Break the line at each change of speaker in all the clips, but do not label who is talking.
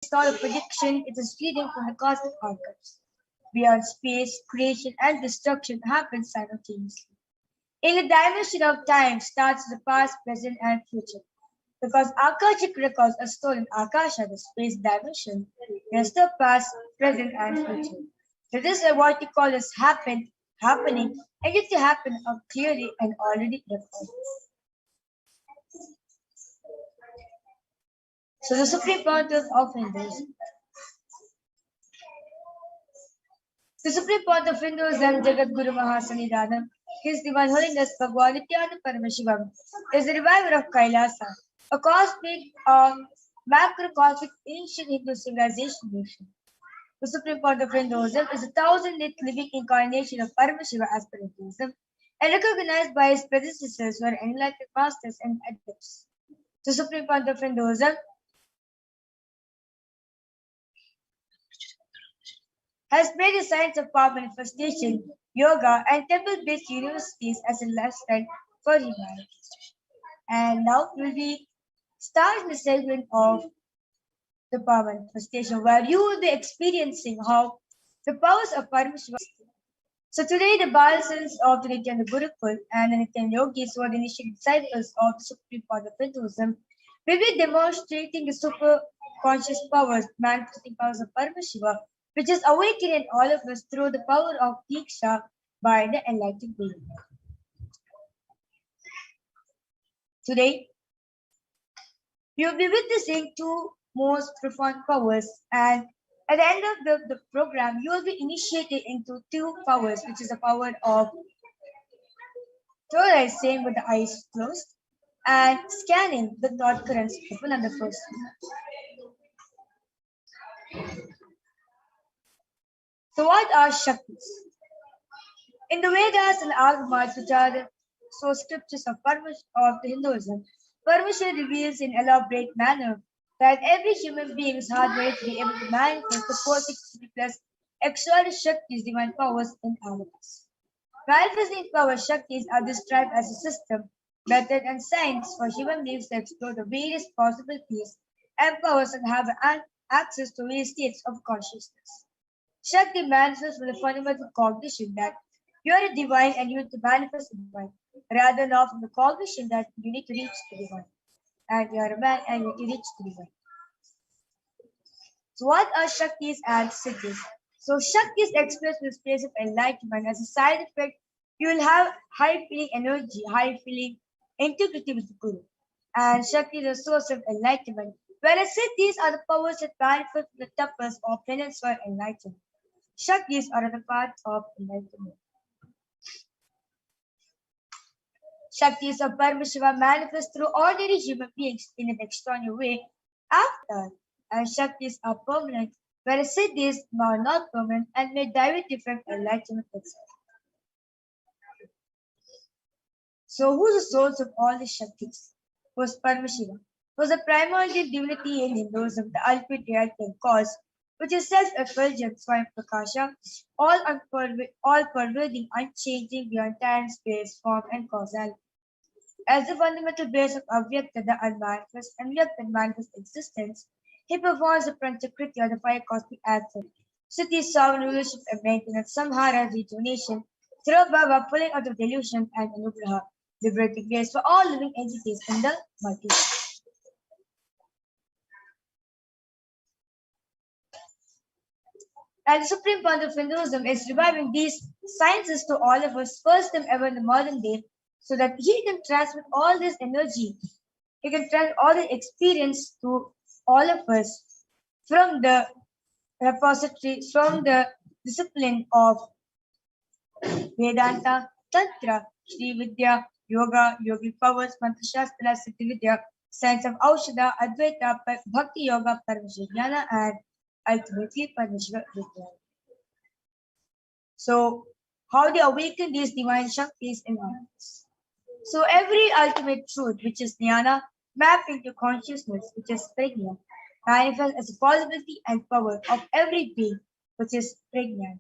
It's not a prediction, it is reading from the cosmic archives. Beyond space, creation and destruction happen simultaneously. In the dimension of time starts the past, present, and future. Because Akashic records are stored in Akasha, the space dimension, there's the past, present, and future. So this is what we call as happening, and yet to happen are clearly and already recorded. So the Supreme Pontiff of Hinduism. The Supreme Pontiff of Hinduism, Jagat Guru Mahasannidhanam, His Divine Holiness Bhagwan Nithyananda Paramashivam, is the reviver of Kailasa, a cosmic, macrocosmic ancient Hindu civilization nation. The Supreme Pontiff of Hinduism is a thousand-year living incarnation of Paramashiva as per Hinduism, and recognized by his predecessors who are enlightened masters and adepts. The Supreme Pontiff of Hinduism has made the science of power manifestation, yoga, and temple-based universities as a lifestyle for humanity. And now we will be starting the segment of the power manifestation, where you will be experiencing how the powers of Paramashiva. So today, the Balasans of the Nithyananda Gurukul and the Nithyananda Yogis, who are the initial disciples of the Supreme Pontiff of Hinduism, will be demonstrating the super conscious powers, manifesting powers of Paramashiva, which is awakened in all of us through the power of Diksha by the enlightened being. Today, you will be witnessing two most profound powers, and at the end of the program, you will be initiated into two powers, which is the power of theorizing with the eyes closed and scanning the thought currents open on the first. So what are Shaktis? In the Vedas and Agamas, which are the source scriptures of the Hinduism, Paramashiva reveals in elaborate manner that every human being is hardwired to be able to manifest the 460 plus extraordinary Shaktis, divine powers in all of us. Manifesting power Shaktis are described as a system, method, and science for human beings to explore the various possibilities and powers and have access to various states of consciousness. Shakti manifests with the fundamental cognition that you are a divine and you need to manifest the divine, rather than from the cognition that you need to reach the divine. And you are a man and you need to reach the divine. So what are Shaktis and Siddhis? So Shaktis express with space of enlightenment. As a side effect, you will have high feeling energy, high feeling integrity with the Guru. And Shakti is a source of enlightenment, whereas Siddhis are the powers that manifest the tapas or penance for enlightenment. Shaktis are the path of enlightenment. Shaktis of Paramashiva manifest through ordinary human beings in an extraordinary way after, and Shaktis are permanent, whereas Siddhis are not permanent and may directly from enlightenment itself. So who is the source of all the Shaktis? Was Paramashiva. Was the primordial divinity in Hinduism, the ultimate reality and cause, which is self-effulgent, Swayam Prakasha, all pervading, unchanging beyond time, space, form, and causality. As the fundamental base of Avyakta, the unmanifest, and Vyakta, manifest existence, he performs the Panchakriti or the five cosmic acts of Siddhi, sovereign rulership and maintenance, Samhara, rejuvenation, Thirobhava, pulling out of delusion, and Anugraha, liberating grace for all living entities in the multiverse. And the Supreme Pontiff of Hinduism is reviving these sciences to all of us, first time ever in the modern day, so that he can transmit all this energy, he can transmit all the experience to all of us from the repository, from the discipline of Vedanta, Tantra, Shri Vidya, Yoga, Yogic powers, Mantra Shastra, Siddhi Vidya, science of Aushadha, Advaita, Bhakti Yoga, Paramashiva Jnana, and ultimately Paramashiva Vidya. So, how they awaken these divine Shaktis in us. So, every ultimate truth, which is Jnana, mapped into consciousness, which is Prajna, manifests as a possibility and power of every being, which is Prajnana.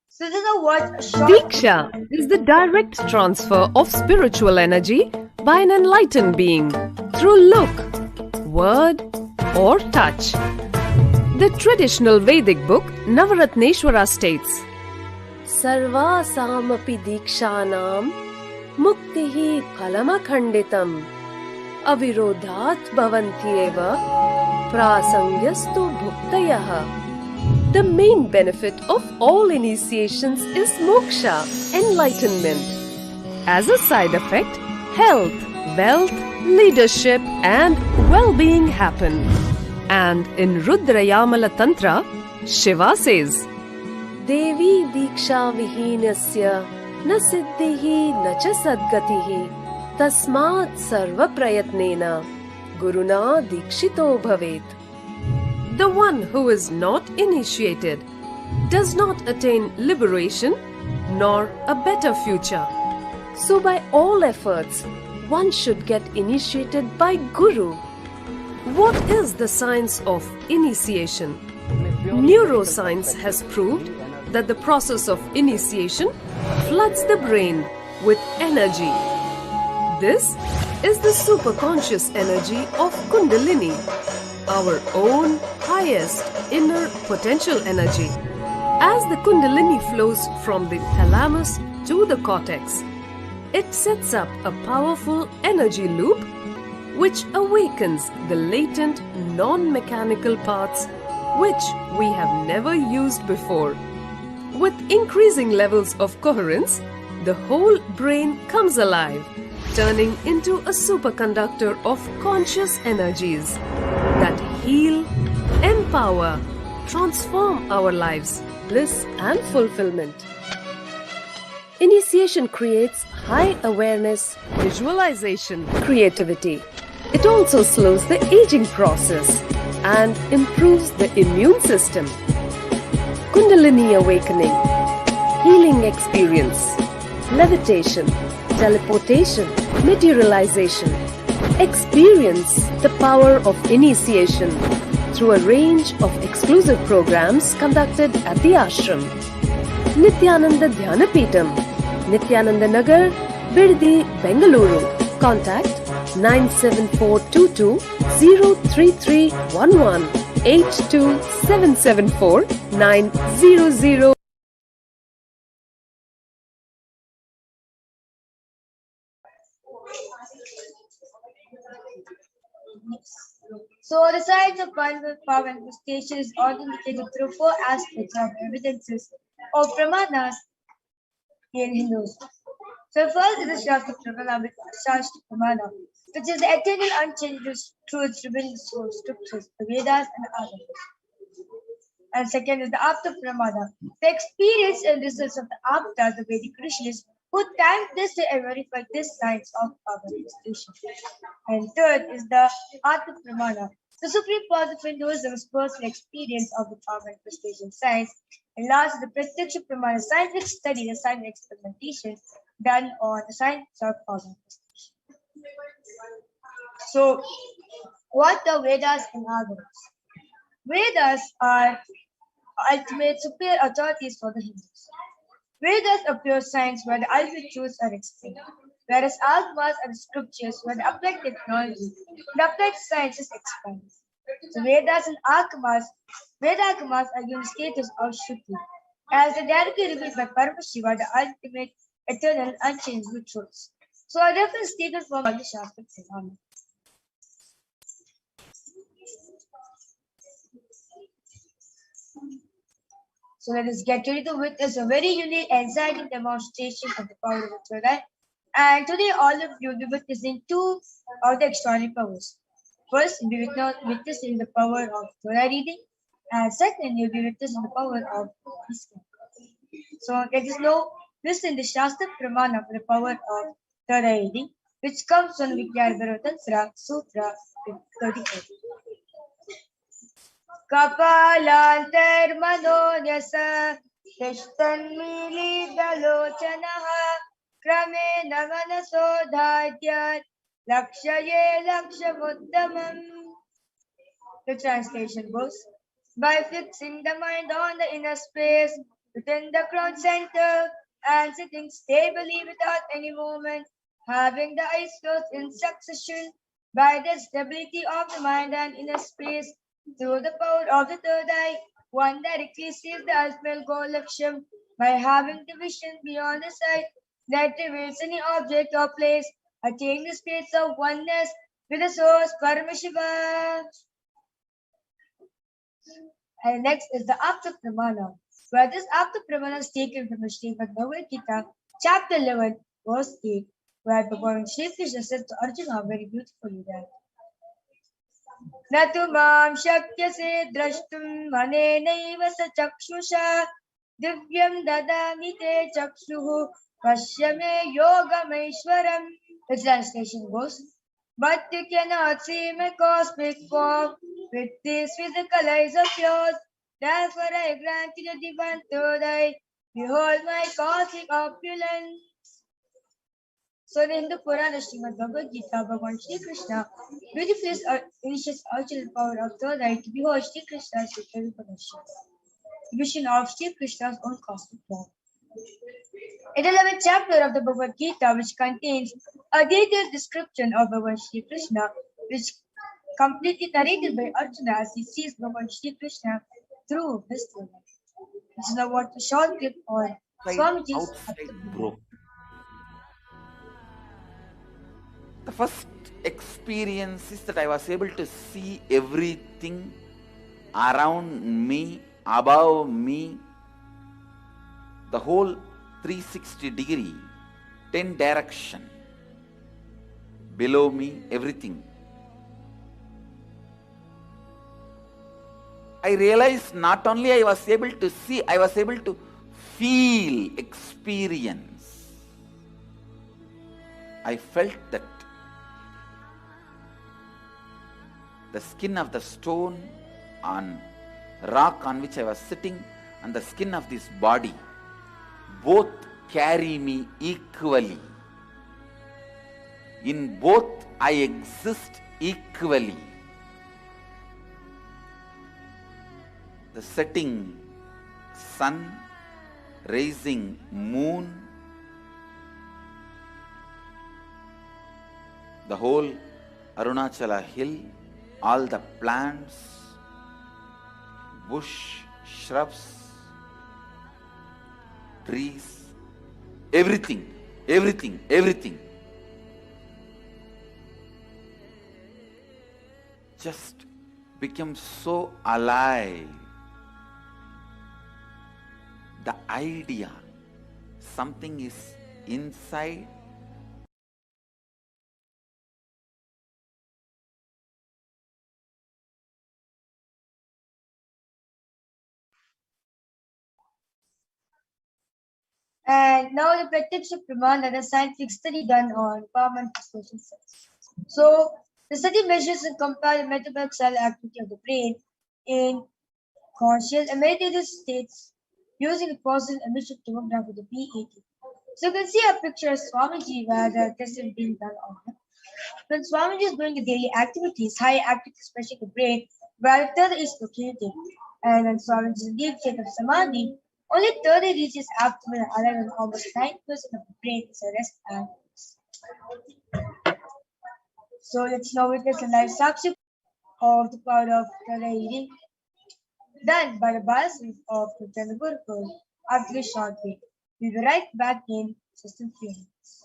So, this is what
Diksha is the direct transfer of spiritual energy by an enlightened being through look, word, or touch. The traditional Vedic book Navaratneshwara states,
Sarvasamapi dikshanam muktihi phalamakhanditam avirodhat bhavantyeva prasangyastu bhuktayah. The main benefit of all initiations is moksha, enlightenment. As a side effect, health, wealth, leadership and well-being happen. And in Rudrayamala Tantra, Shiva says, Devi diksha vihinasya na siddhihi na cha sadgatihi tasmat sarva prayatnena guruna dikshito bhavet.
the one who is not initiated does not attain liberation nor a better future.
So by all efforts, one should get initiated by Guru.
What is the science of initiation? Neuroscience has proved that the process of initiation floods the brain with energy. This is the superconscious energy of Kundalini, our own highest inner potential energy. As the Kundalini flows from the thalamus to the cortex, it sets up a powerful energy loop which awakens the latent non-mechanical parts which we have never used before. With increasing levels of coherence, the whole brain comes alive, turning into a superconductor of conscious energies that heal, empower, transform our lives,
Bliss and fulfillment. Initiation creates high awareness,
visualization,
creativity. It also slows the aging process and improves the immune system. Kundalini awakening, healing experience, levitation, teleportation, materialization. Experience the power of initiation through a range of exclusive programs conducted at the ashram. Nithyananda Dhyanapitham, Nithyananda Nagar, Birdi, Bengaluru. Contact 97422 03311 82774 900.
So the science of power manifestation is authenticated through four aspects of evidences or pramanas in Hinduism. So first is the Shastra Pramana, which is the eternal unchanged truths revealed in the scriptures, the Vedas and others. And second is the Apta Pramana, the experience and results of the Aptas, the Vedic rishis, who timed this to verify this science of power manifestation. And third is the Atma Pramana, the supreme cause of Hinduism's personal experience of the power manifestation science. And last is the Pratyaksha Pramana, scientific study, the scientific experimentation done on the science of power manifestation. So, what are Vedas and others? Vedas are ultimate superior authorities for the Hindus. Vedas are pure science where the ultimate truths are explained, whereas Agmas are the scriptures where the applied technology and applied science is explained. So Vedas and Agmas are given the status of Shruti, as the directly revealed by Paramashiva, the ultimate, eternal, unchangeable truths. So a different statement from the Shastra Pramana. So let us get ready to witness a very unique and exciting demonstration of the power of the Torah. And today all of you will be witnessing two of the extraordinary powers. First, you'll be witnessing the power of Torah reading, and second, you'll be witnessing the power of listening. So let us know, listen the Shastra Pramana for the power of Torah reading, which comes from Vidyarbhara Tantra, Sutra 34. Kapalantarmanonyasa Tishtanmilidalochanaha Kramen Manasodhatyat Lakshaye Lakshamuddamam. The translation goes, by fixing the mind on the inner space within the crown center and sitting stably without any movement, having the eyes closed in succession, by the stability of the mind and inner space, Through the power of the third eye, one directly sees the ultimate goal Laksham by having the vision beyond the sight that reveals any object or place, attaining the states of oneness with the source Paramashivoham. And next is the Apta Pramana, where this Apta Pramana is taken from the Srimad Bhagavad Gita, chapter 11, verse 8, where Bhagavan Shri Krishna says to Arjuna very beautifully that न तु मां शक्यसे द्रष्टुम् अनेनैव स चक्षुषा दिव्यं ददामि ते चक्षुः पश्य मे योगमैश्वरम्. The translation goes, but you cannot see my cosmic form with these physical eyes of yours. Therefore I grant you the divine third eye. Behold my cosmic opulence. So in the Hindu Purana Srimad Bhagavad Gita, Bhagavan Shri Krishna beautifully initiates Arjuna the power of third eye to behold Shri Krishna's superior Parashakti, vision of Shri Krishna's own cosmic form. In the 11th chapter of the Bhagavad Gita, which contains a detailed description of Bhagavan Shri Krishna, which completely narrated by Arjuna as he sees Bhagavan Shri Krishna through his third eye. This is now what a short clip on Swamiji's
outside broke. The first experience is that I was able to see everything around me, above me, the whole 360 degree, 10 direction, below me, everything. I realized not only I was able to see, I was able to feel, experience. I felt that the skin of the stone on rock on which I was sitting and the skin of this body both carry me equally. In both I exist equally. The setting sun, rising moon, the whole Arunachala hill, all the plants, bush, shrubs, trees, everything just became so alive. The idea, something is inside,
and now the Pratyaksha Pramana, the scientific study done on permanent perception cells. So the study measures and compares the metabolic cell activity of the brain in conscious and meditative states using a positive emission tomography, the PET. So you can see a picture of Swamiji where the test is being done on him. When Swamiji is doing the daily activities, high activity, especially the brain, where the third is located. And when Swamiji is in deep state of Samadhi, only 30 reaches abdomen and alive, and almost 9% of the brain is a rest and peace. So let's now witness the live sakshi of the power of third eye reading done by the biosynth of Nithyananda Gurukul after a short break. We'll be right back in just a few minutes.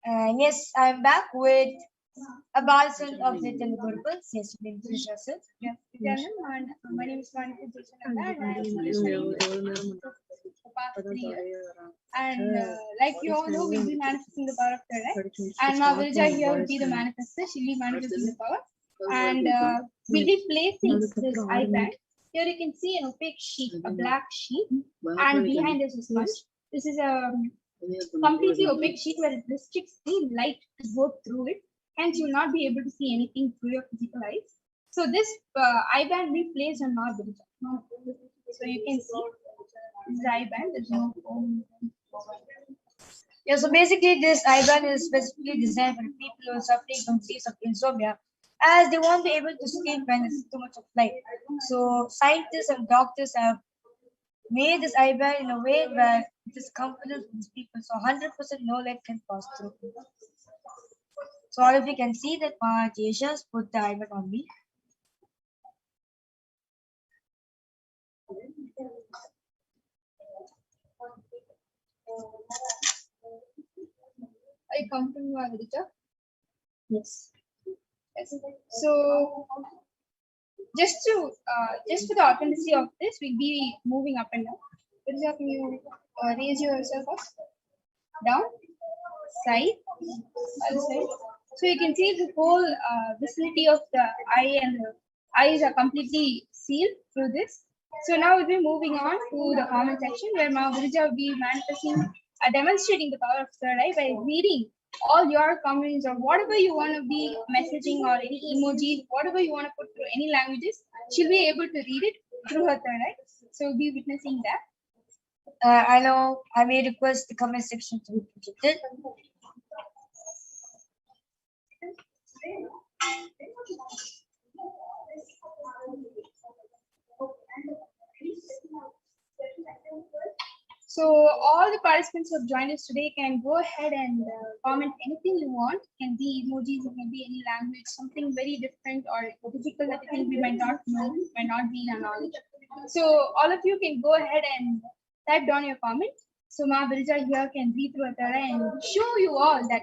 And yes, I'm back with a Balsan of the Telugu. Yes, you can introduce yourself.
Yeah, and my name is Manipulation and I am studying for the past 3 years. And like you all know, we'll be manifesting the power of third eye. And Ma Virja here will be the manifester. She'll be manifesting the power. And we'll be placing this eye band. Here you can see an opaque sheet, a black sheet, and behind us is sponge. This is a completely opaque sheet where it restricts the light to go through it. Hence, you will not be able to see anything through your physical eyes. So this eye band will be placed on Ma Virja. So you can see this is the eye band. There's no
Yeah, so basically this IBAN is specifically designed for people who are suffering from disease of insomnia, as they won't be able to sleep when there's too much of light. So scientists and doctors have made this IBAN in a way where it is comfortable for these people. So 100% no light can pass through. So all of you can see that Jasha's put the IBAN on me.
Are you comfortable, Ma Virja?
Yes.
Yes. So just for the authenticity of this, we'll be moving up and down. Virja, can you raise yourself up, down, side, other side. So you can see the whole vicinity of the eye and the eyes are completely sealed through this. So now we'll be moving on to the comment section where Ma Virja will be manifesting, demonstrating the power of third eye by reading all your comments or whatever you want to be messaging or any emojis, whatever you want to put through any languages, she'll be able to read it through her third eye. So we'll be witnessing that.
I know I may request the comment section to be projected.
So all the participants who have joined us today can go ahead and comment anything you want. It can be emojis, it can be any language, something very different or difficult that you think we might not know, might not be in our knowledge. So all of you can go ahead and type down your comment. So Ma Virja here can read through a third eye and show you all that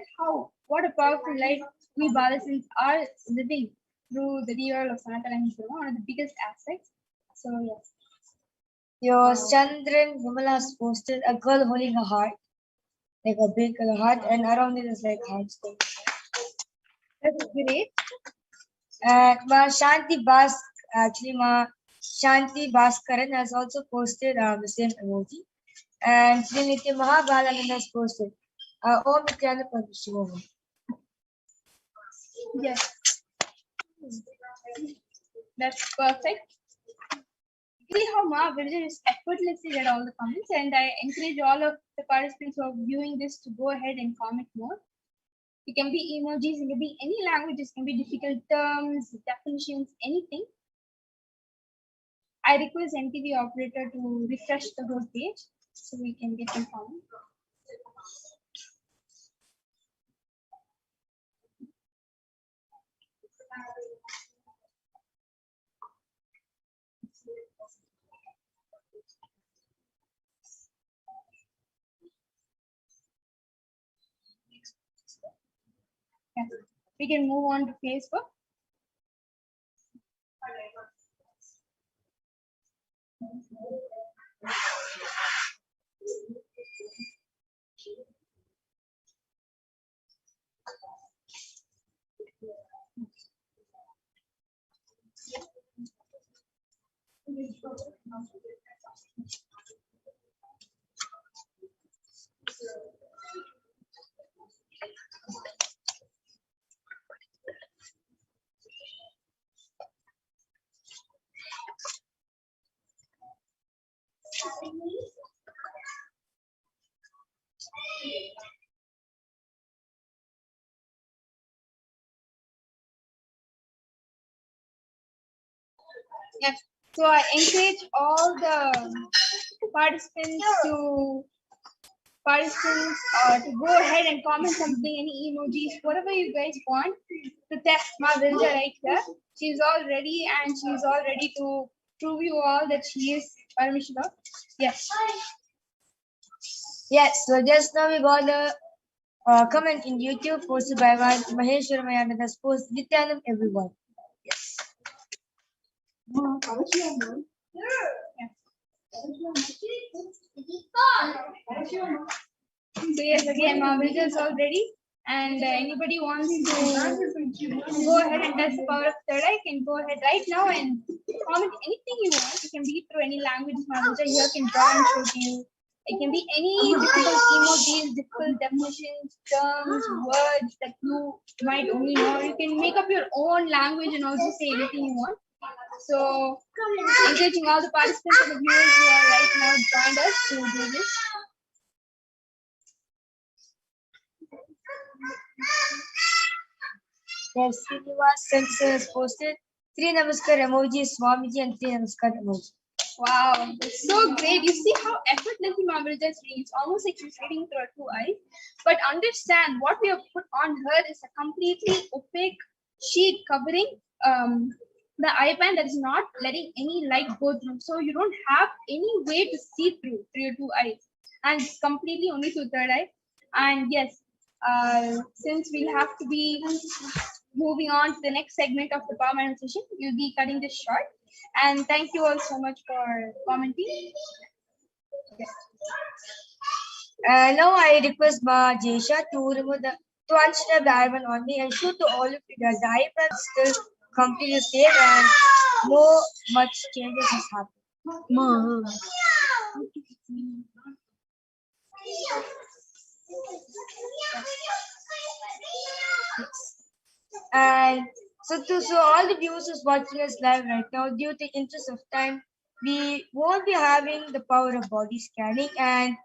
what a powerful life we Balasins are living through the real of Sanatana Dharma, one of the biggest aspects. So yes.
Your Chandran Vimala has posted a girl holding a heart, like a big heart, and around it is like hearts.
That's great.
And Ma Shanti Bhaskaran has also posted the same emoji. And Sri Nitya Mahabalanan has posted Om Nithyananda Paramashivam.
Yes. That's perfect. See how Ma Virja is effortlessly read all the comments, and I encourage all of the participants who are viewing this to go ahead and comment more. It can be emojis, it can be any languages, it can be difficult terms, definitions, anything. I request NTV operator to refresh the whole page so we can get them comment. Yeah. We can move on to Facebook. Yes. So I encourage all the participants to go ahead and comment something, any emojis, whatever you guys want to test Ma Virja right here. She's all ready and she's all ready to prove you all that she is Paramashivoham. Yes.
Yes, so just now we got the comment in YouTube posted by one Maheshwaram and others post Nithyanam everyone. Yes.
So yes, again, Marvel is all ready. And anybody wants to go ahead and test the power of third eye can go ahead right now and comment anything you want. You can read through any language Marvel here can draw and show to you. It can be any difficult emojis, difficult definitions, terms, words that you might only know. You can make up your own language and also say anything you want. So, encouraging all the participants and the viewers who are right now joined us to do this.
Yes, Srinivas Sensor has posted 3 Namaskar emojis, Swamiji, and 3 Namaskar emojis.
Wow, that's so great. You see how effortlessly Mamrita reads, almost like she's reading through her 2 eyes. But understand what we have put on her is a completely opaque sheet covering the eye band that is not letting any light go through. So you don't have any way to see through your 2 eyes. And it's completely only through third eye. And yes, since we'll have to be moving on to the next segment of the power manifestation, we'll be cutting this short. And thank you all so much for commenting.
Now I request Ma Jesha to remove to unsnap the icon on me and show to all of you that the icon is still completely safe and no much changes has happened.
Ma.
And so all the viewers who's watching us live right now, due to interest of time, we won't be having the power of body scanning. And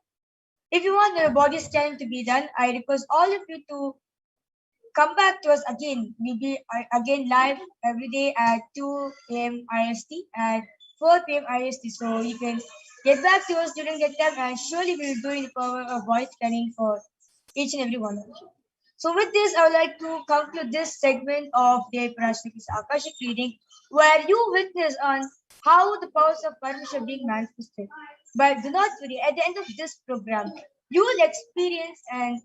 if you want the body scanning to be done, I request all of you to come back to us again. We'll be again live every day at 2 a.m. IST and 4 p.m. IST. So you can get back to us during that time, and surely we'll do the power of body scanning for each and every one of you. So with this, I would like to conclude this segment of the Parashakti's Akashic reading, where you witness on how the powers of Paramashivoham are being manifested. But do not worry, at the end of this program, you will experience and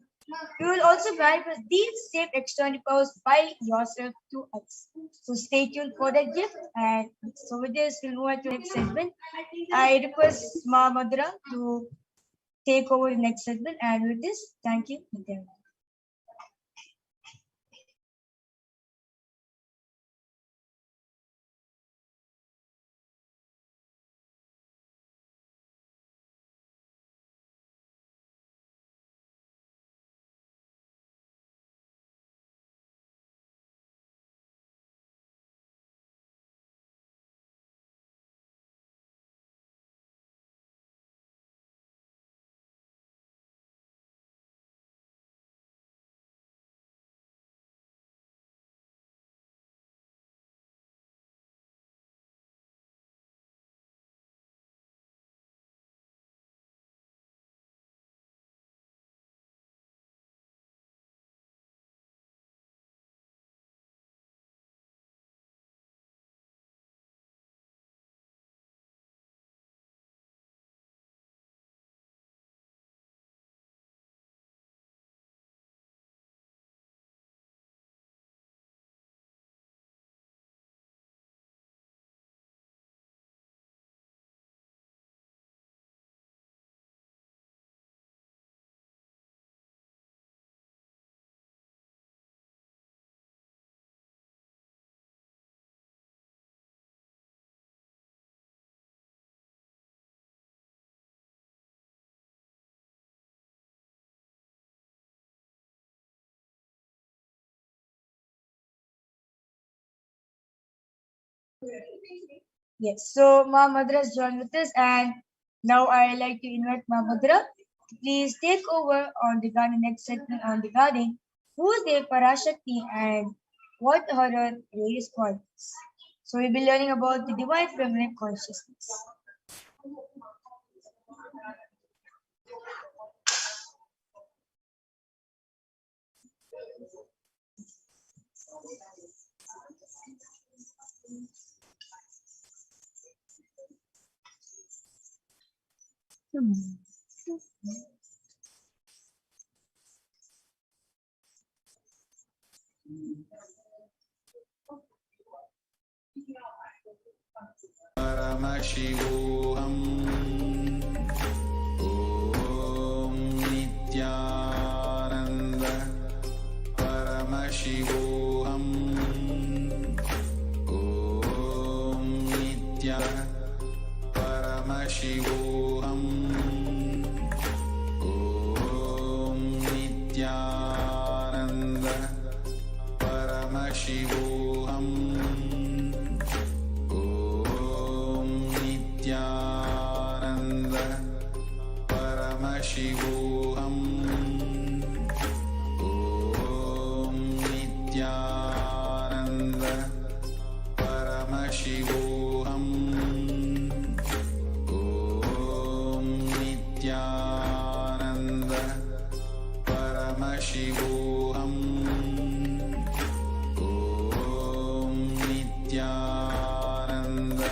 you will also manifest these same external powers by yourself to us. So stay tuned for that gift. And so with this, we'll move on to the next segment. I request Ma Madhura to take over the next segment. And with this, thank you. Yes, so Ma Madhura has joined with us, and now I like to invite Ma Madhura to please take over on the next segment on regarding who's the Parashakti and what are her various qualities. So we'll be learning about the divine feminine consciousness.
Paramashivoham. Om Nithyananda Paramashivoham. Om Nithyananda Paramashivoham. Om Nithyananda Paramashivoham. Om Nithyananda Paramashivoham. Om Nithyananda Paramashivoham. Om Nithyananda Paramashivoham. Om Nithyananda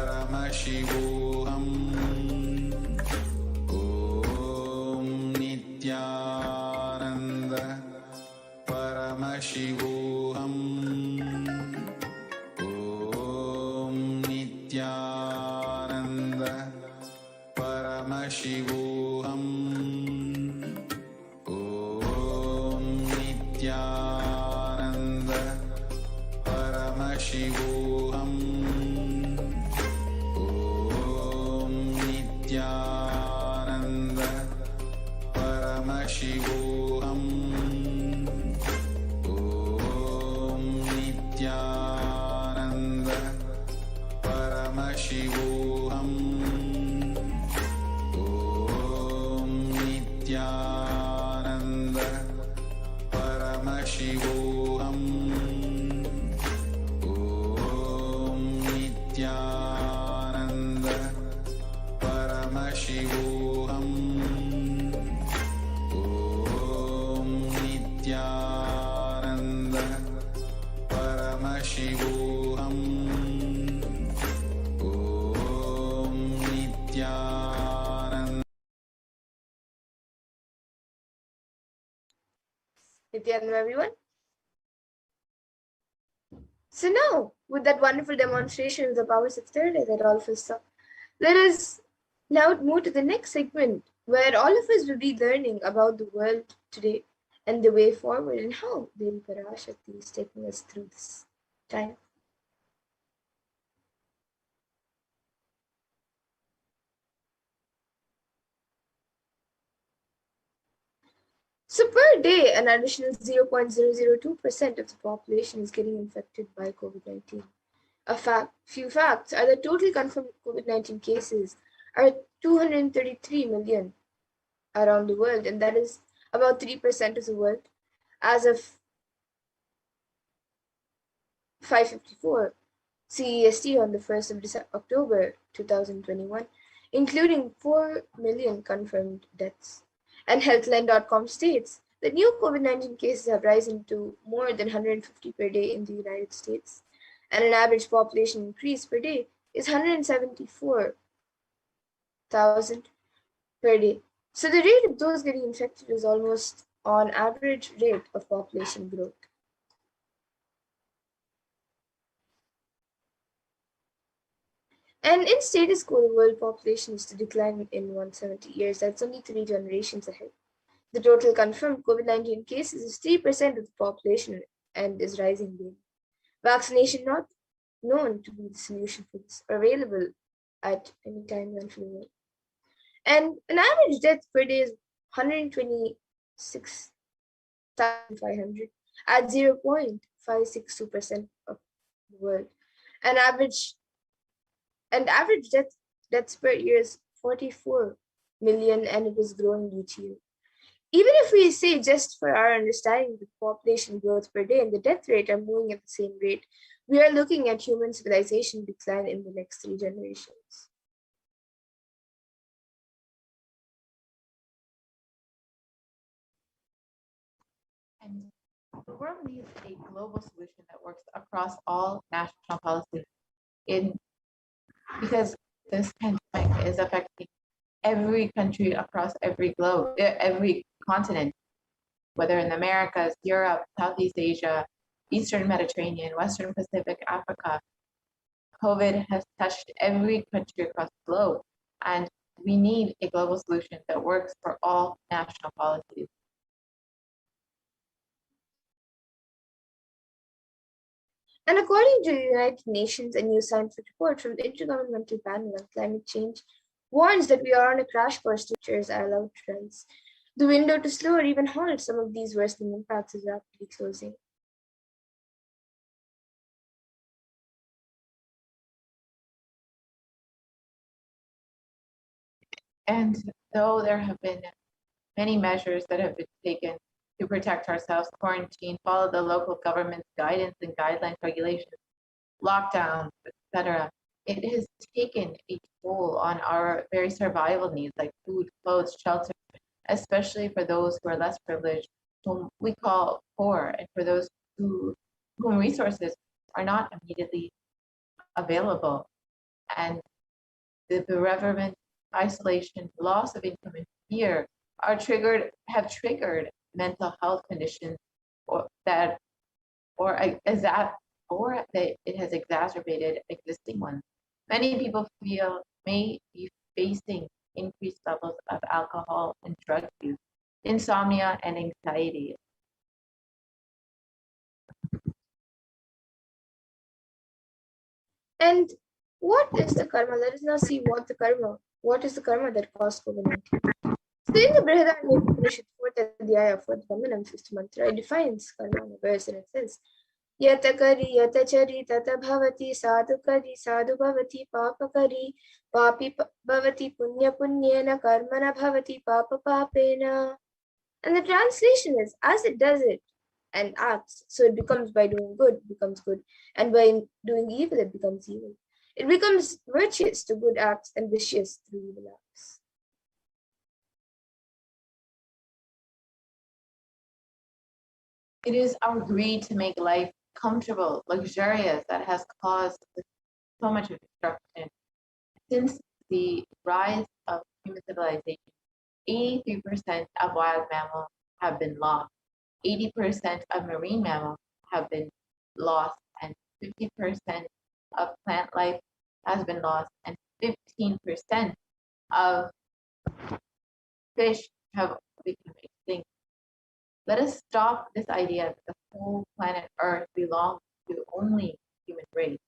Paramashivoham. Om Nithyananda Paramashivoham. Om Nithyananda Paramashivoham. Om Nithyananda Paramashivoham. Om Nithyananda Paramashivoham. Om Nithyananda Paramashivoham. Om Nithyananda Paramashivoham. Om Nithyananda Paramashivoham. Om Nithyananda Paramashivoham. Om Nithyananda.
Nithyananda, everyone. So now, with that wonderful demonstration of the powers of third eye that all of us saw, let us now move to the next segment where all of us will be learning about the world today and the way forward and how Devi Parashakti is taking us through this time. So per day, an additional 0.002% of the population is getting infected by COVID-19. Few facts are that total confirmed COVID-19 cases are 233 million around the world, and that is about 3% of the world as of 5:54 CEST on the 1st of October 2021, including 4 million confirmed deaths. And Healthline.com states that new COVID-19 cases have risen to more than 150 per day in the United States, and an average population increase per day is 174,000 per day. So the rate of those getting infected is almost on average rate of population growth. And in status quo, the world population is to decline in 170 years. That's only 3 generations ahead. The total confirmed COVID-19 cases is 3% of the population and is rising daily. Vaccination not known to be the solution for this, available at any time for the world. And an average death per day is 126,500 at 0.562% of the world. And average deaths per year is 44 million, and it is growing each year. Even if we say, just for our understanding, the population growth per day and the death rate are moving at the same rate, we are looking at human civilization decline in the next 3 generations.
And the world needs a global solution that works across all national policies because this pandemic is affecting every country across every continent. whether in the Americas, Europe, Southeast Asia, Eastern Mediterranean, Western Pacific, Africa. COVID has touched every country across the globe, and we need a global solution that works for all national policies.
And according to the United Nations, a new scientific report from the Intergovernmental Panel on Climate Change warns that we are on a crash course to change our allowed trends. The window to slow or even halt some of these worsening impacts is rapidly closing.
And though there have been many measures that have been taken to protect ourselves, quarantine, follow the local government's guidance and guidelines, regulations, lockdowns, etc., it has taken a toll on our very survival needs like food, clothes, shelter, especially for those who are less privileged, whom we call poor, and for those whom resources are not immediately available. And the bereavement, isolation, loss of income, and fear have triggered mental health conditions, or that it has exacerbated existing ones. Many people may be facing increased levels of alcohol and drug use, insomnia, and anxiety.
And what is the karma? Let us now see what is the karma that caused COVID-19. So in the Brihadaranyaka Upanishad 4th Adhyaya 4th Vandanam 5th mantra, it defines karma in a verse, and it says, Yata kari, yata chari, tata bhavati, sadhu bhavati, papa kari, papi bhavati, punya punyena, karmana bhavati, papa papena. And the translation is, as it does it and acts, so it becomes by doing good, becomes good, and by doing evil, it becomes evil. It becomes virtuous to good acts and vicious through evil acts.
It is our greed to make life comfortable, luxurious, that has caused so much destruction. Since the rise of human civilization, 83% of wild mammals have been lost, 80% of marine mammals have been lost, and 50% of plant life has been lost, and 15% of fish have become extinct. Let us stop this idea that the whole planet Earth belongs to only the human race.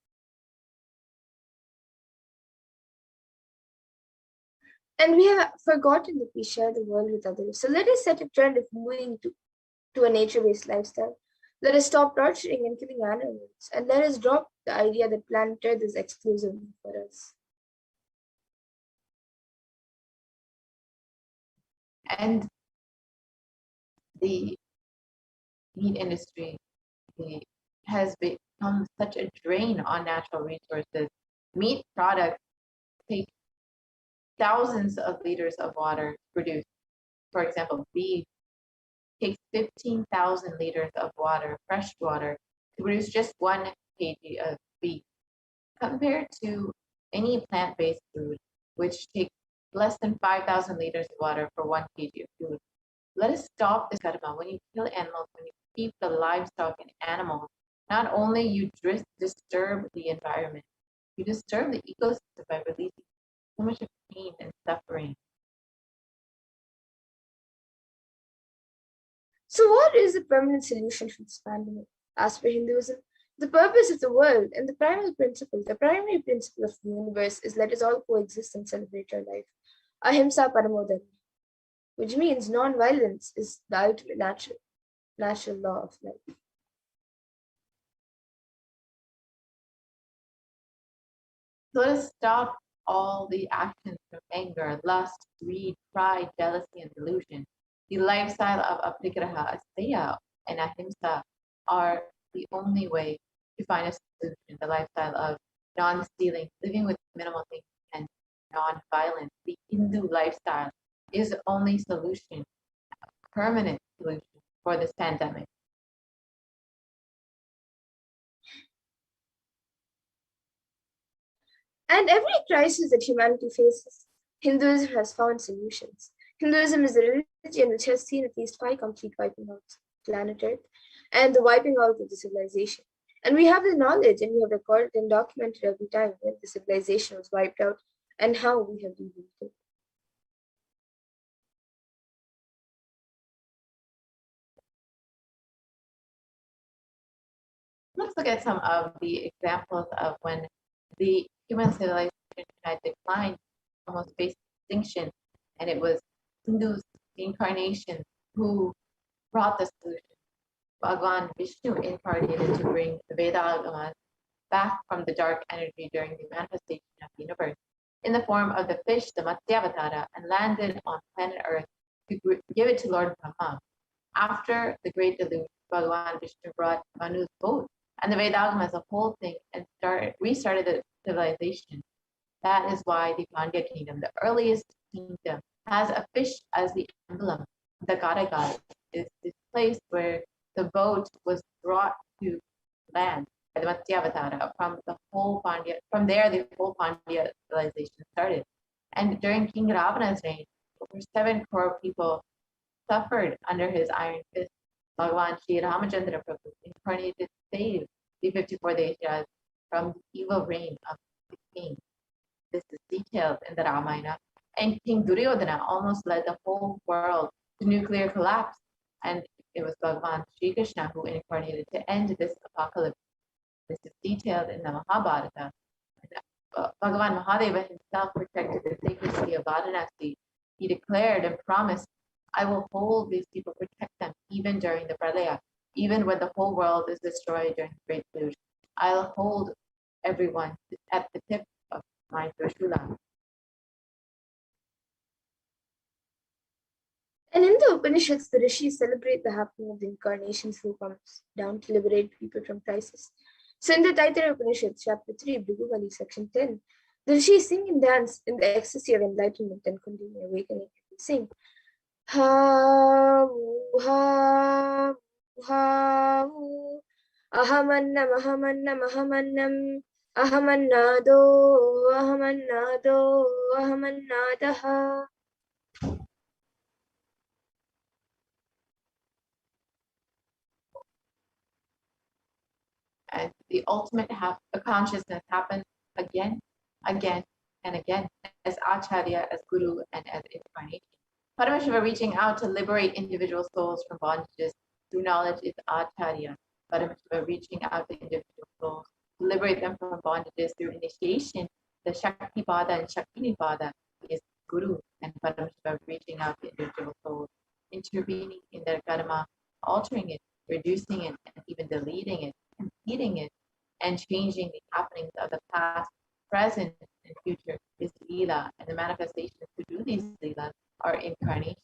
And we have forgotten that we share the world with others. So let us set a trend of moving to a nature-based lifestyle. Let us stop torturing and killing animals. And let us drop the idea that planet Earth is exclusively for us.
And the meat industry has become such a drain on natural resources. Meat products take thousands of liters of water to produce. For example, beef takes 15,000 liters of water, fresh water, to produce just 1 kg of beef, compared to any plant-based food, which takes less than 5,000 liters of water for 1 kg of food. Let us stop this karma. When you kill animals, when you keep the livestock and animals, not only you disturb the environment, you disturb the ecosystem by releasing so much of pain and suffering.
So what is the permanent solution for this pandemic? As for Hinduism, the purpose of the world and the primary principle of the universe is let us all coexist and celebrate our life. Ahimsa Paramo Dharma, which means non-violence is the ultimate natural law of life.
So let us stop all the actions of anger, lust, greed, pride, jealousy, and delusion. The lifestyle of aparigraha, asteya, and ahimsa are the only way to find a solution. The lifestyle of non-stealing, living with minimal things, and non-violence. The Hindu lifestyle is the only solution, a permanent solution for this pandemic.
And every crisis that humanity faces, Hinduism has found solutions. Hinduism is the religion which has seen at least 5 complete wiping outs of planet Earth and the wiping out of the civilization. And we have the knowledge and we have recorded and documented every time when the civilization was wiped out and how we have rebuilt it.
Let's look at some of the examples of when the human civilization had declined, almost faced extinction, and it was Hindus, incarnation, who brought the solution. Bhagwan Vishnu incarnated to bring the Veda Agamas back from the dark energy during the manifestation of the universe in the form of the fish, the Matsyavatara, and landed on planet Earth to give it to Lord Brahma. After the great deluge, Bhagwan Vishnu brought Manu's boat and the Vedagam as a whole thing and restarted the civilization. That is why the Pandya kingdom, the earliest kingdom, has a fish as the emblem. The Gadagal is this place where the boat was brought to land by the Matsyavatara from the whole Pandya. From there, the whole Pandya civilization started. And during King Ravana's reign, over 7 crore people suffered under his iron fist. Bhagavan Sri Ramachandra Prabhu incarnated to save the 54 Deshas from the evil reign of the king. This is detailed in the Ramayana. And King Duryodhana almost led the whole world to nuclear collapse. And it was Bhagavan Sri Krishna who incarnated to end this apocalypse. This is detailed in the Mahabharata. Bhagavan Mahadeva himself protected the sacred city of Varanasi. He declared and promised, I will hold these people, protect them, even during the Pralaya, even when the whole world is destroyed during the Great Deluge. I'll hold everyone at the tip of my Trishula.
And in the Upanishads, the rishis celebrate the happening of the incarnations who comes down to liberate people from crisis. So in the Taittiriya Upanishad, chapter 3, Bhriguvali, section 10, the rishis sing and dance in the ecstasy of enlightenment and continue awakening. They sing, ha ha ha ahamannam ahamannam ahamannam ahamannado ahamannado ahamannadaha.
And the ultimate consciousness happens again, again, and again as Acharya, as Guru, and as incarnation. Paramashiva reaching out to liberate individual souls from bondages through knowledge is Acharya. Paramashiva reaching out to individual souls to liberate them from bondages through initiation, the Shakti Pada and Shakti Pada is Guru, and Paramashiva reaching out to individual souls, intervening in their karma, altering it, reducing it, and even deleting it, completing it, and changing the happenings of the past, present, and future is Leela, and the manifestations to do these Leelas are incarnations.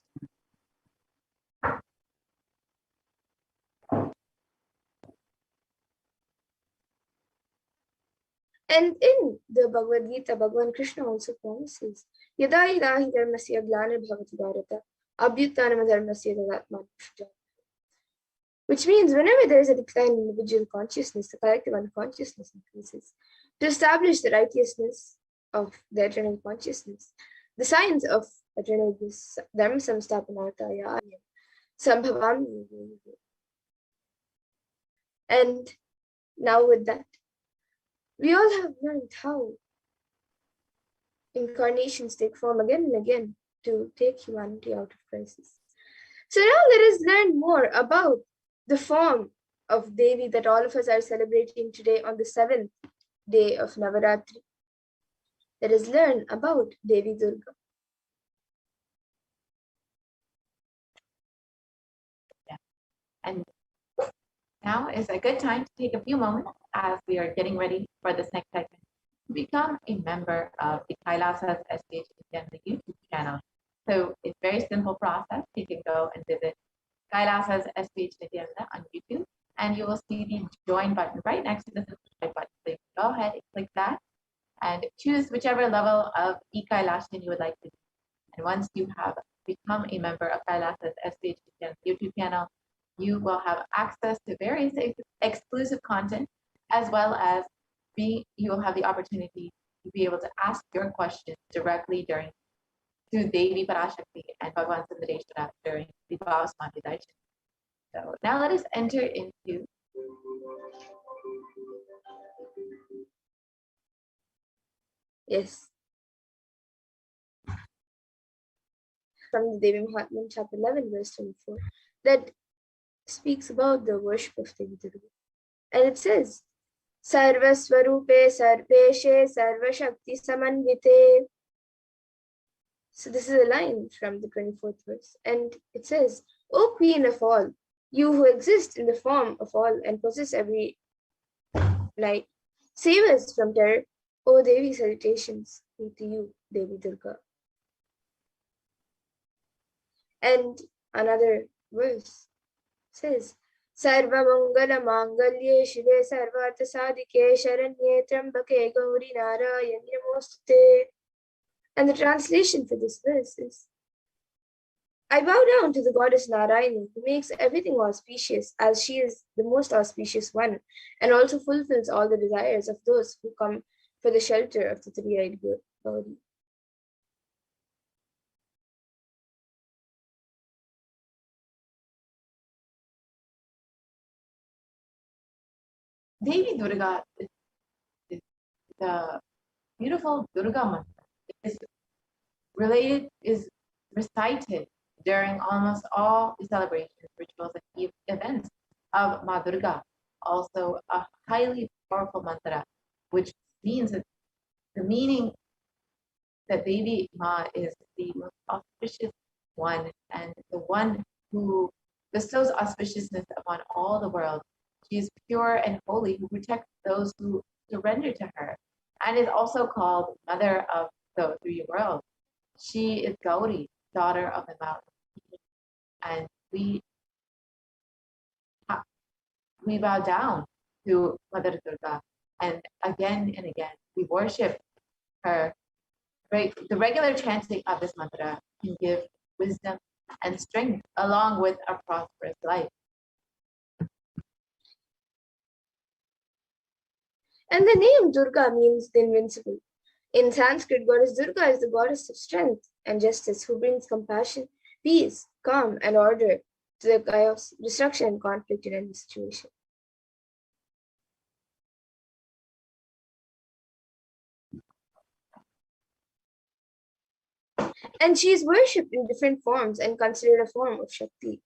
And in the Bhagavad Gita, Bhagavan Krishna also promises, Yada idahi dharmasya glana bhavati bharata, abhyuttanam dharmasya tadatma nushtya. Which means whenever there is a decline in individual consciousness, the collective unconsciousness increases. To establish the righteousness of the eternal consciousness, the signs of eternal bliss, dharma samstapanartaya sambhavam. And now with that, we all have learned how incarnations take form again and again to take humanity out of crisis. So now let us learn more about the form of Devi that all of us are celebrating today on the 7th day of Navaratri. Let us learn about Devi Durga.
And now is a good time to take a few moments as we are getting ready for this next segment to become a member of the Kailasas HDH Nithyananda YouTube channel. So it's a very simple process. You can go and visit Kailasas HDH Nithyananda on YouTube, and you will see the join button right next to the subscribe button. So you can go ahead and click that and choose whichever level of e-Kailashan you would like to do. And once you have become a member of Kailasas HDH Nithyananda YouTube channel, you will have access to various exclusive content, as well as you will have the opportunity to be able to ask your questions directly during to Devi Parashakti and Bhagavan Sundareshwara during the Bhavasmati Darshan. So now let us enter into
Yes. From the Devi Mahatmya, chapter 11, verse 24, that speaks about the worship of Devi Durga. And it says, Sarva Swarupe Sarveshe Sarva Shakti Samanvite. So this is a line from the 24th verse. And it says, O Queen of all, you who exist in the form of all and possess every light, save us from terror. O Devi, salutations be to you, Devi Durga. And another verse says, Sarva Mangala Mangalye Shive Sarvartha Sadike Sharanye Trambake Gauri Narayani Namostute. And the translation for this verse is, I bow down to the goddess Narayani, who makes everything auspicious, as she is the most auspicious one, and also fulfills all the desires of those who come for the shelter of the three-eyed Gauri.
Devi Durga is the beautiful Durga mantra. Is recited during almost all the celebrations, rituals, and events of Ma Durga. Also a highly powerful mantra, which means that the meaning that Devi Ma is the most auspicious one and the one who bestows auspiciousness upon all the world. She is pure and holy, who protects those who surrender to her, and is also called Mother of the three worlds. She is Gauri, daughter of the mountain, and we bow down to Mother Durga, and again we worship her. The regular chanting of this mantra can give wisdom and strength along with a prosperous life.
And the name Durga means the invincible. In Sanskrit, goddess Durga is the goddess of strength and justice who brings compassion, peace, calm, and order to the chaos, destruction, and conflict in any situation. And she is worshipped in different forms and considered a form of Shakti.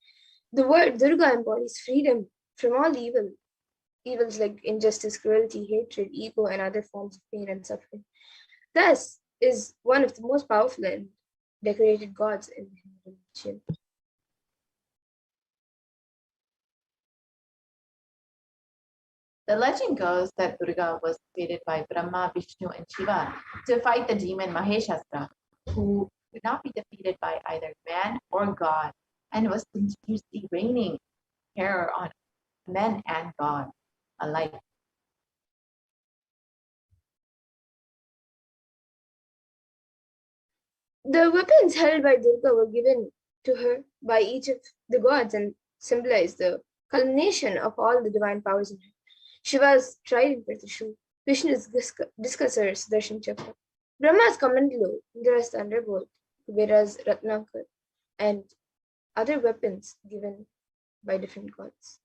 The word Durga embodies freedom from all evils like injustice, cruelty, hatred, ego, and other forms of pain and suffering. Thus, is one of the most powerful and decorated gods in Hindu religion.
The legend goes that Durga was created by Brahma, Vishnu, and Shiva to fight the demon Maheshastra, who could not be defeated by either man or God, and was continuously raining terror on men and God alike.
The weapons held by Durga were given to her by each of the gods and symbolize the culmination of all the divine powers in her. Shiva's trident or Trishul, Vishnu's discussor Sudarshan Chakra, Brahma's Kamandalo, Indra's thunderbolt, Kubera's Ratnakar, and other weapons given by different gods.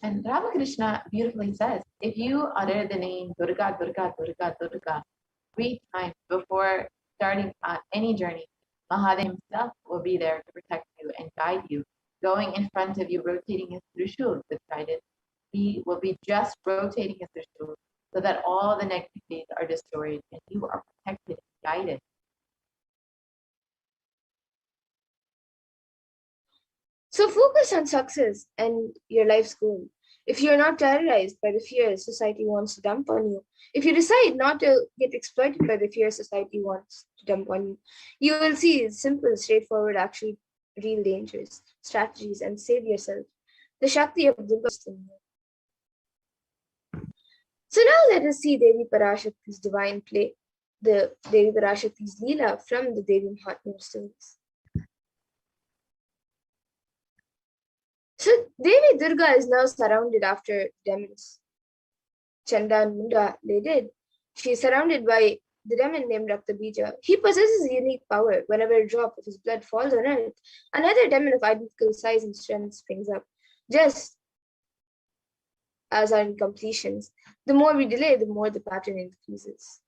And Ramakrishna beautifully says, if you utter the name Durga, Durga, Durga, Durga 3 times before starting on any journey, Mahadev himself will be there to protect you and guide you, going in front of you, rotating his Trishul with trident. He will be just rotating his Trishul so that all the negativities are destroyed and you are protected and guided.
So focus on success and your life's goal. If you're not terrorized by the fears society wants to dump on you, if you decide not to get exploited by the fears society wants to dump on you, you will see simple, straightforward, actually real dangers, strategies, and save yourself. The Shakti of Durga is in you. So now let us see Devi Parashakti's divine play, the Devi Parashakti's Leela from the Devi Mahatmya stories. So Devi Durga is now surrounded after demons, Chanda and Munda, they did, She is surrounded by the demon named Raktabija. He possesses a unique power. Whenever a drop of his blood falls on earth, another demon of identical size and strength springs up. Just as our incompletions, the more we delay, the more the pattern increases.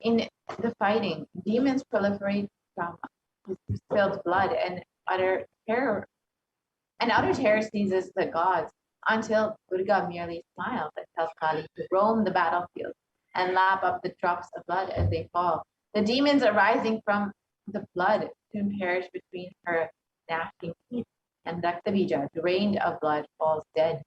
In the fighting, demons proliferate from his spilled blood, and utter terror seizes the gods until Durga merely smiles and tells Kali to roam the battlefield and lap up the drops of blood as they fall. The demons arising from the blood soon perish between her gnashing teeth, and Raktabija, drained of blood, falls dead.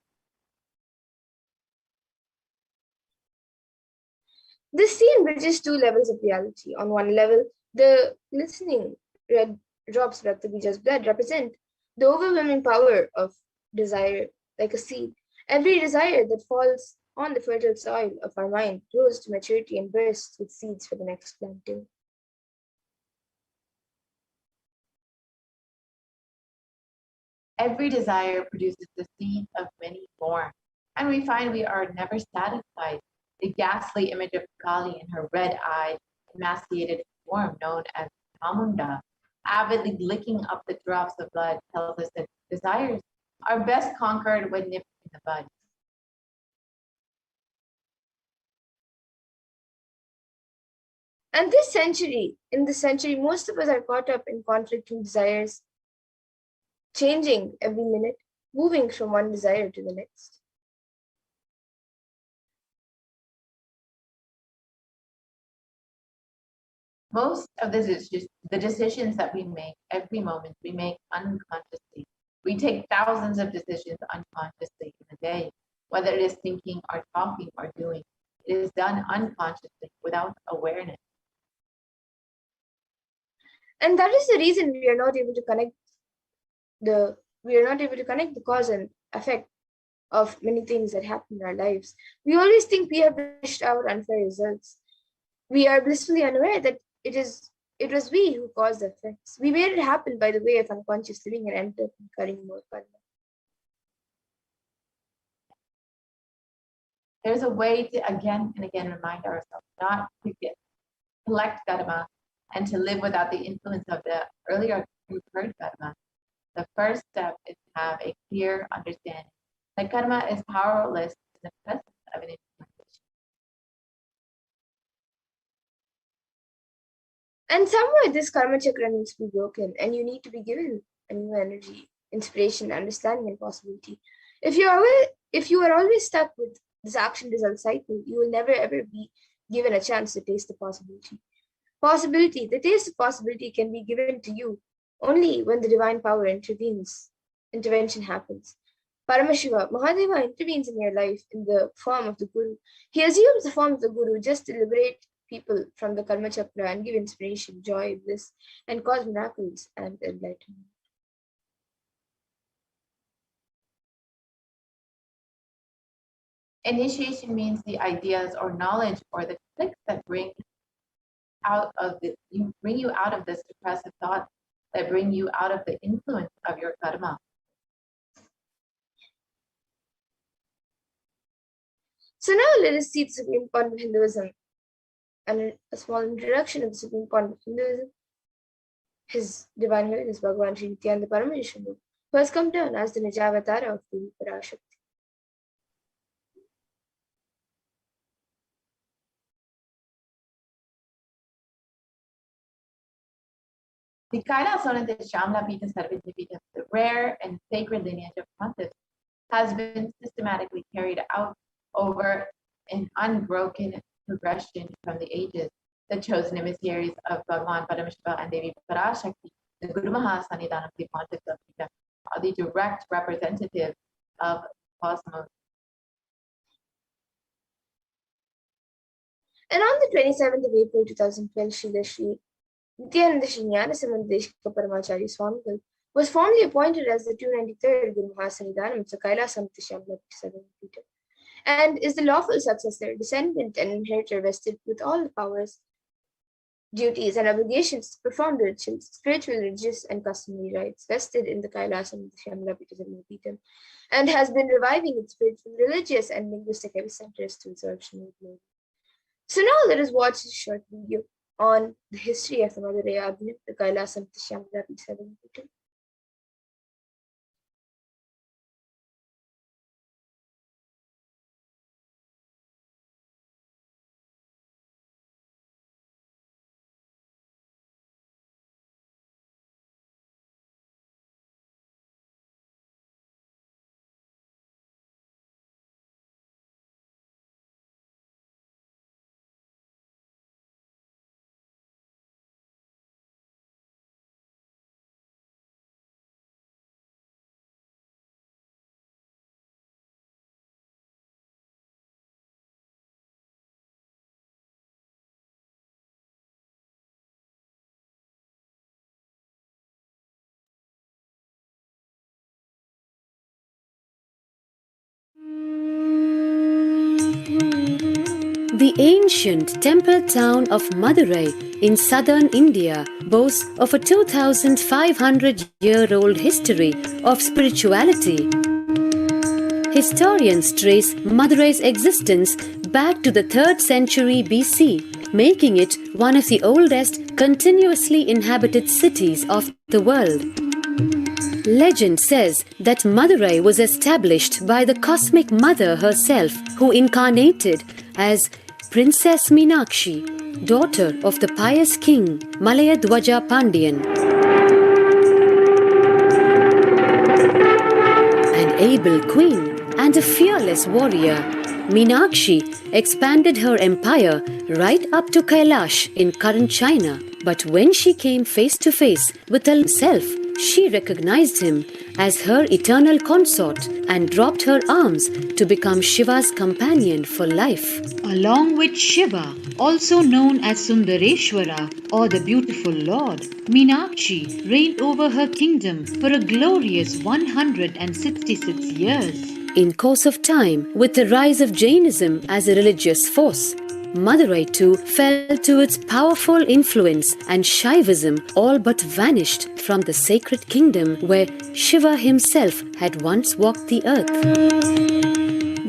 This scene bridges two levels of reality. On one level, the glistening red drops of Raktabija's blood represent the overwhelming power of desire, like a seed. Every desire that falls on the fertile soil of our mind grows to maturity and bursts with seeds for the next planting.
Every desire produces the seed of many more, and we find we are never satisfied. The ghastly image of Kali in her red-eyed, emaciated form known as Chamunda, avidly licking up the drops of blood, tells us that desires are best conquered when nipped in the bud.
And in this century, most of us are caught up in conflicting desires, changing every minute, moving from one desire to the next.
Most of the decisions that we make every moment, we make unconsciously. We take thousands of decisions unconsciously in a day, whether it is thinking or talking or doing. It is done unconsciously without awareness.
And that is the reason we are not able to connect the cause and effect of many things that happen in our lives. We always think we have dished out unfair results. We are blissfully unaware that it was we who caused the effects. We made it happen by the way of unconscious living and ended up incurring more karma.
There's a way to again and again remind ourselves not to collect karma and to live without the influence of the earlier incurred karma. The first step is to have a clear understanding that karma is powerless in the presence of an incarnation.
And somewhere this karma chakra needs to be broken, and you need to be given a new energy, inspiration, understanding, and possibility. If you are always stuck with this action-result cycle, you will never ever be given a chance to taste the possibility. The taste of possibility can be given to you only when the divine power intervention happens. Paramashiva, Mahadeva intervenes in your life in the form of the Guru. He assumes the form of the Guru just to liberate people from the karma chakra and give inspiration, joy, bliss, and cause miracles and enlightenment.
Initiation means the ideas or knowledge or the clicks that bring you out of this depressive thought, that bring you out of the influence of your karma.
So now let us see the supreme point of Hinduism and a small introduction of the supreme point of Hinduism. His Divine Holiness Bhagavan Sri Nithyananda Paramashivam, who has come down as the Nijavatara of the Parashakti.
The Kailasona Shamla Pita Sarviti Pita, the rare and sacred lineage of pontiffs, has been systematically carried out over an unbroken progression from the ages. The chosen emissaries of Bhagavan Paramashiva and Devi Parashakti, the Guru Mahasannidhanam, the pontiffs of Pita, are the direct representatives of cosmos.
And on the 27th of April 2012, Sri Nithyananda Paramashivam Swamigal was formally appointed as the 293rd Guru Mahasannidhanam of the Kailasana Shamla Pita, and is the lawful successor, descendant, and inheritor vested with all the powers duties and obligations to perform the rituals, spiritual, religious, and customary rites vested in the Kailasam of the Shyamala Peetham and has been reviving its spiritual, religious, and linguistic epicenters to its original glory. So now let us watch a short video on the history of the Madurai Adinam, the Kailasam of the Shyamala Peetham.
The ancient temple town of Madurai in southern India boasts of a 2,500-year-old history of spirituality. Historians trace Madurai's existence back to the 3rd century BC, making it one of the oldest continuously inhabited cities of the world. Legend says that Madurai was established by the cosmic mother herself, who incarnated as Princess Meenakshi, daughter of the pious king Malayadwaja Pandian. An able queen and a fearless warrior, Meenakshi expanded her empire right up to Kailash in current China. But when she came face to face with herself, she recognized him as her eternal consort and dropped her arms to become Shiva's companion for life.
Along with Shiva, also known as Sundareshwara or the Beautiful Lord, Meenakshi reigned over her kingdom for a glorious 166 years.
In course of time, with the rise of Jainism as a religious force, Madurai too fell to its powerful influence, and Shaivism all but vanished from the sacred kingdom where Shiva himself had once walked the earth.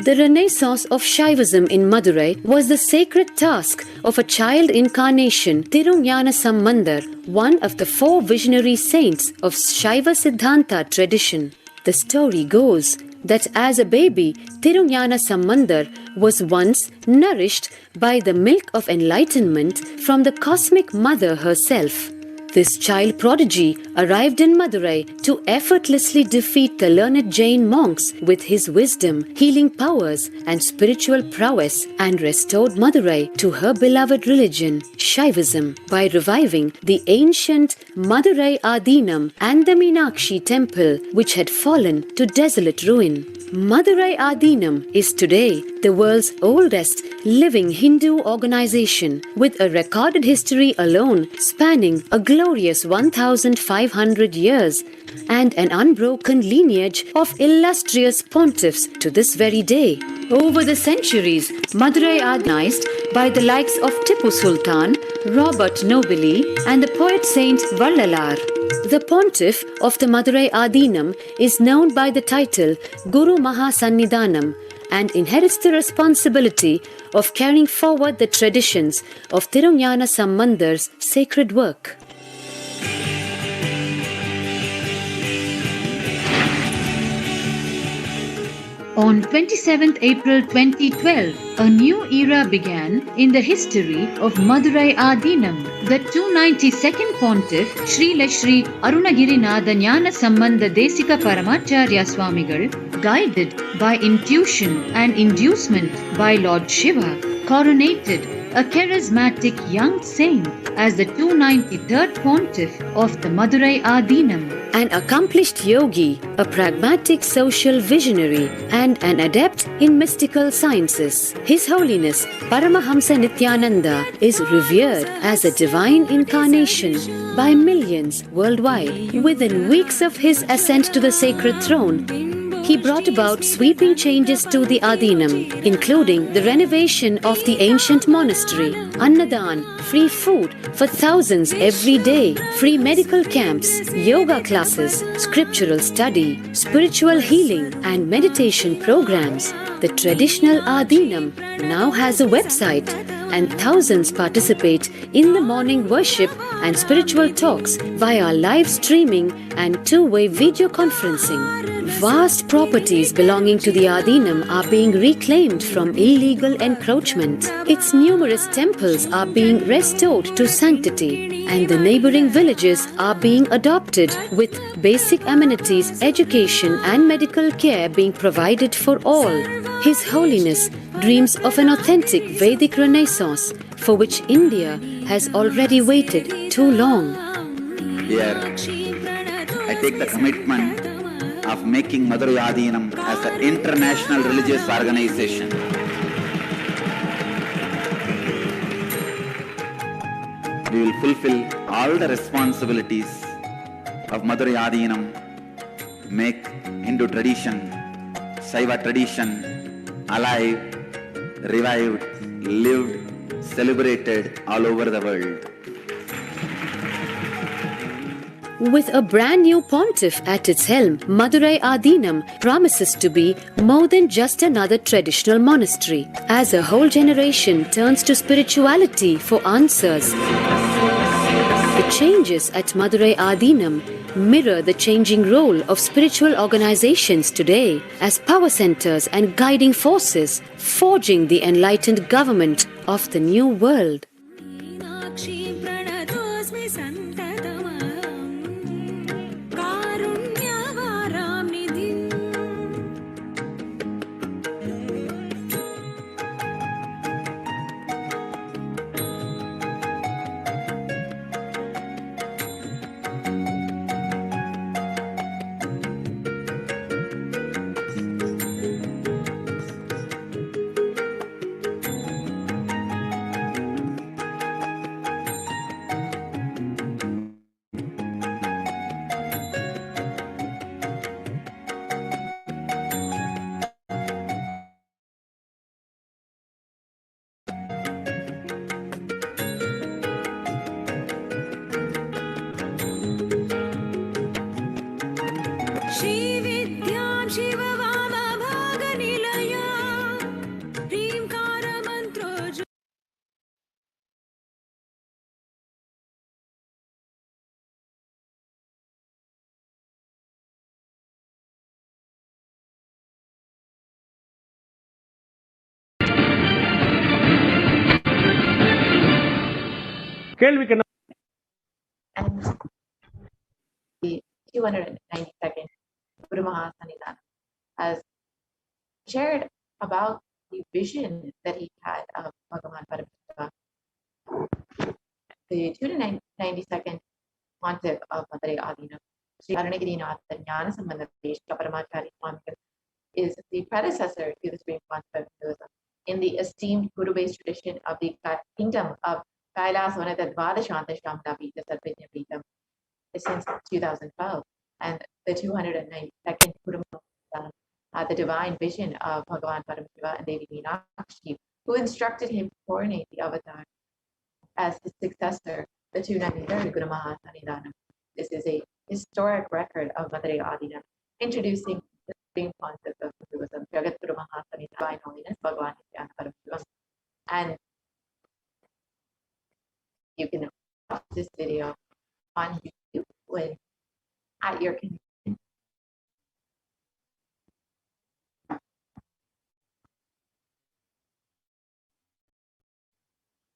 The renaissance of Shaivism in Madurai was the sacred task of a child incarnation, Tirunjana Sambandar, one of the 4 visionary saints of Shaiva Siddhanta tradition. The story goes that as a baby, Tirunjana Sambandar was once nourished by the milk of enlightenment from the cosmic mother herself. This child prodigy arrived in Madurai to effortlessly defeat the learned Jain monks with his wisdom, healing powers, and spiritual prowess, and restored Madurai to her beloved religion, Shaivism, by reviving the ancient Madurai Adinam and the Meenakshi temple, which had fallen to desolate ruin. Madurai Adinam is today the world's oldest living Hindu organization, with a recorded history alone spanning a glorious 1,500 years and an unbroken lineage of illustrious pontiffs to this very day. Over the centuries, Madurai organized by the likes of Tipu Sultan, Robert Nobili, and the poet saint Vallalar. The pontiff of the Madurai Adinam is known by the title Guru Mahasannidhanam and inherits the responsibility of carrying forward the traditions of Tirunjana Sambandar's sacred work.
On 27th April 2012, a new era began in the history of Madurai Adinam. The 292nd Pontiff, Sri Arunagirinatha Jnana Sambandha Desika Paramacharya Swamigal, guided by intuition and inducement by Lord Shiva, coronated a charismatic young saint as the 293rd Pontiff of the Madurai Adinam.
An accomplished yogi, a pragmatic social visionary, and an adept in mystical sciences, His Holiness Paramahamsa Nithyananda is revered as a divine incarnation by millions worldwide. Within weeks of his ascent to the sacred throne, he brought about sweeping changes to the Adinam, including the renovation of the ancient monastery, Annadan, free food for thousands every day, free medical camps, yoga classes, scriptural study, spiritual healing, and meditation programs. The traditional Adinam now has a website, and thousands participate in the morning worship and spiritual talks via live streaming and two-way video conferencing. Vast properties belonging to the Adinam are being reclaimed from illegal encroachment. Its numerous temples are being restored to sanctity, and the neighboring villages are being adopted with basic amenities, education and medical care being provided for all. His Holiness dreams of an authentic Vedic renaissance for which India has already waited too long.
Here, I take the commitment of making Madurai Adinam as an international religious organization. We will fulfill all the responsibilities of Madurai Adinam, make Hindu tradition, Saiva tradition alive, revived, lived, celebrated all over the world.
With a brand new pontiff at its helm, Madurai Adinam promises to be more than just another traditional monastery. As a whole generation turns to spirituality for answers, the changes at Madurai Adinam mirror the changing role of spiritual organizations today as power centers and guiding forces, forging the enlightened government of the new world.
And the 292nd Guru Mahasanidana has shared about the vision that he had of Bhagavan Paramashiva. The 292nd pontiff of Madurai Adinam, Sri Arunagirinath Jnana Sambandha Paramacharya Swamigal, is the predecessor to the Supreme Pontiff of Hinduism in the esteemed Guru-based tradition of the kingdom of Kailas Vanata Dvadashanta Shamna Pita Sarvijna Pita since 2012. And the 292nd Guru Mahasanidana, the divine vision of Bhagavan Paramashiva and Devi Meenakshi, who instructed him to coronate the avatar as his successor, the 293rd Guru Mahasanidana. This is a historic record of Madurai Adinam, introducing the Supreme Pontiff of Hinduism, Jagat Guru Mahasanidana, Divine Holiness, Bhagavan Nithyananda Paramashivam. And you can watch this video on YouTube at your convenience.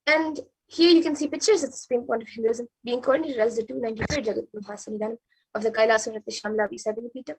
And here you can see pictures of the Supreme Pontiff of Hinduism being coordinated as the 293rd Jagat Mahasanidana of the Kailasanath Shamla Visabhini Pita.